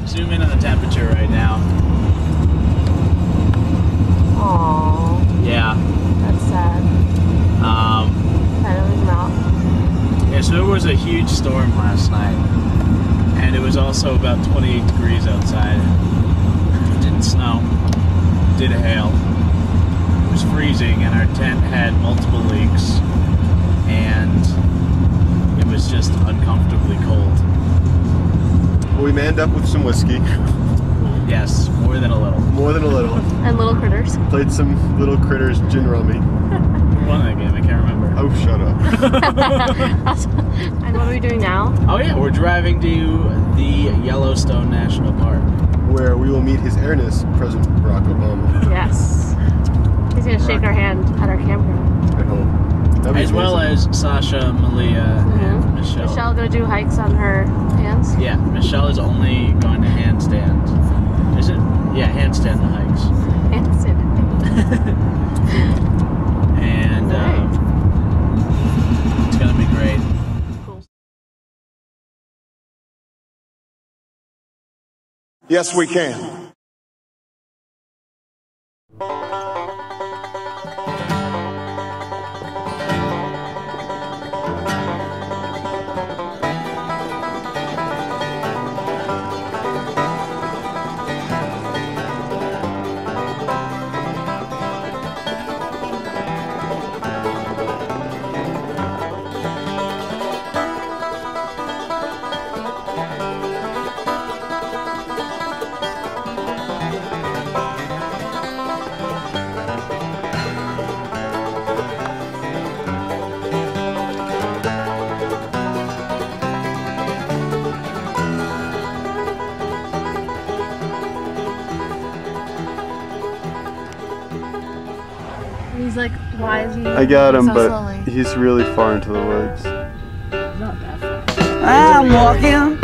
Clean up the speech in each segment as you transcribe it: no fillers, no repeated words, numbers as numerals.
Zoom in on the temperature right now. Aww. Yeah. That's sad. Kind of lose them out. Yeah, so it was a huge storm last night. And it was also about 28 degrees outside. It didn't snow. It did hail. It was freezing and our tent had multiple leaks. And it was just uncomfortably cold. Well, we manned up with some whiskey. Yes, more than a little. More than a little. And little critters. Played some little critters gin rummy. Who won that game? I can't remember. Oh, shut up. And what are we doing now? Oh yeah, we're driving to the Yellowstone National Park. Where we will meet His Airness, President Barack Obama. Yes. He's going to shake our hand at our campground. I hope. That'd be As well amazing. as Sasha, Malia, and Michelle. Michelle going to do hikes on her hands? Yeah, Michelle is only going to handstand. Is it? Yeah, handstand the hikes. Handstand. And it's going to be great. Cool. Yes, we can. He's like, why is he I got him, so but slowly? he's really far into the woods. Not that far. I'm walking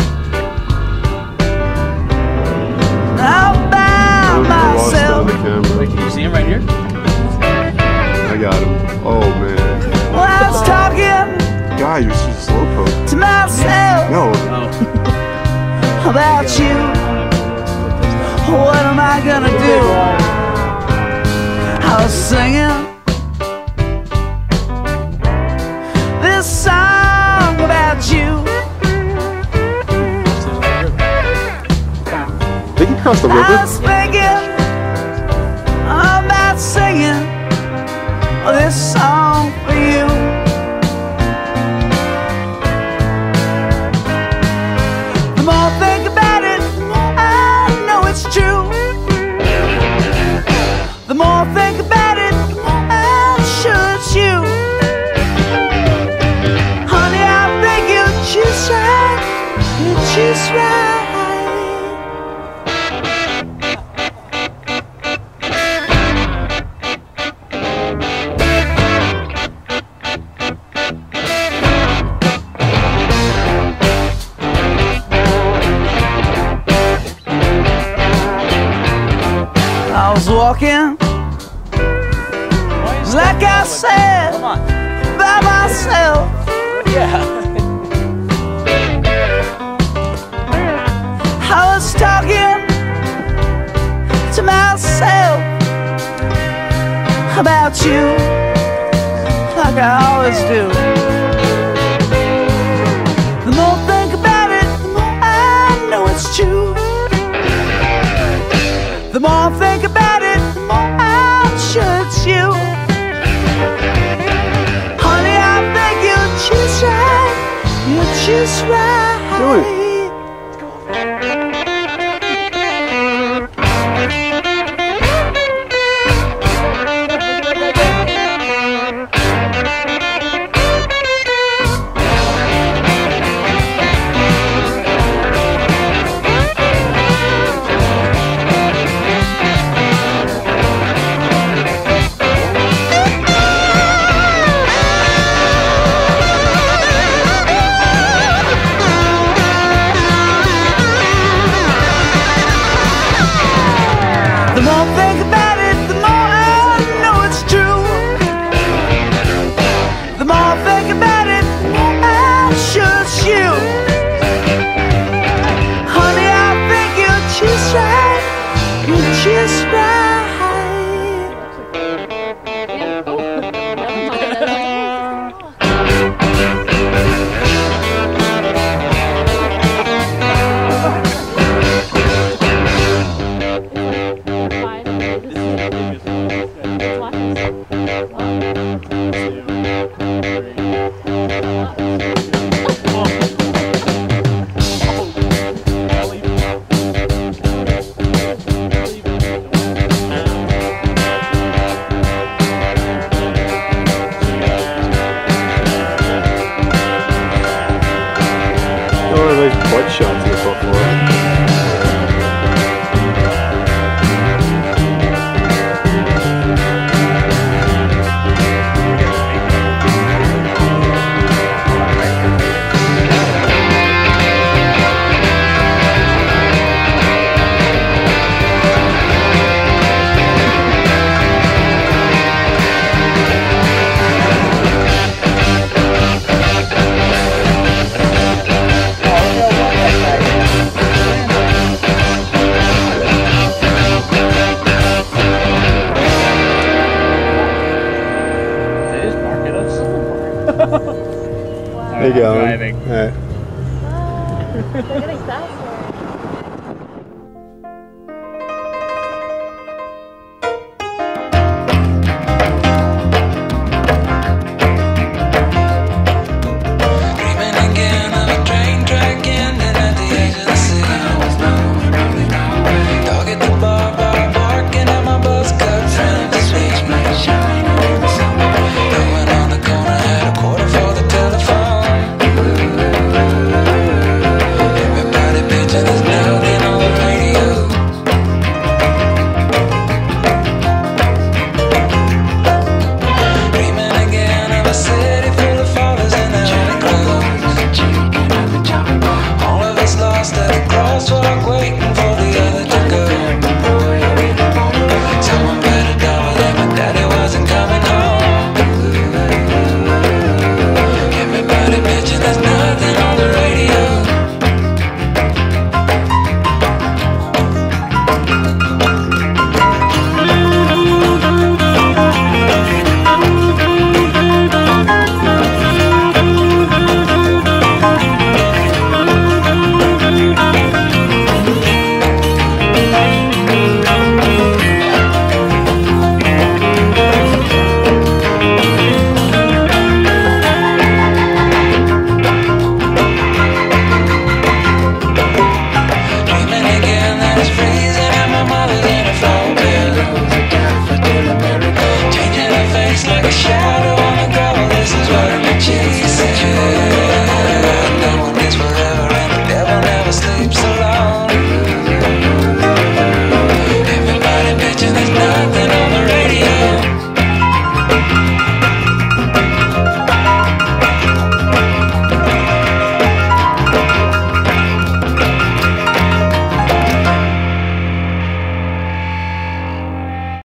all by Lost it on myself. the camera. Wait, can you see him right here? I got him. Oh man. Well, I was talking God, you're such a slowpoke. to myself No. Oh. about you. What am I gonna do? I was singing this song about you. They can cross the I river. was thinking about singing this song for you. The more I think about it, the more I know it's true. The more I think about it, the more I'm sure it's you. Honey, I think you're just right. You're just right. I was walking, like I said, by myself. I was talking to myself about you, like I always do. The more I think about it, the more I know it's true. The more I think about it, the more I'm sure it's you. Honey, I think you're just right. You're just right. Do it. Hey, Galen. driving. All right. They're getting fast.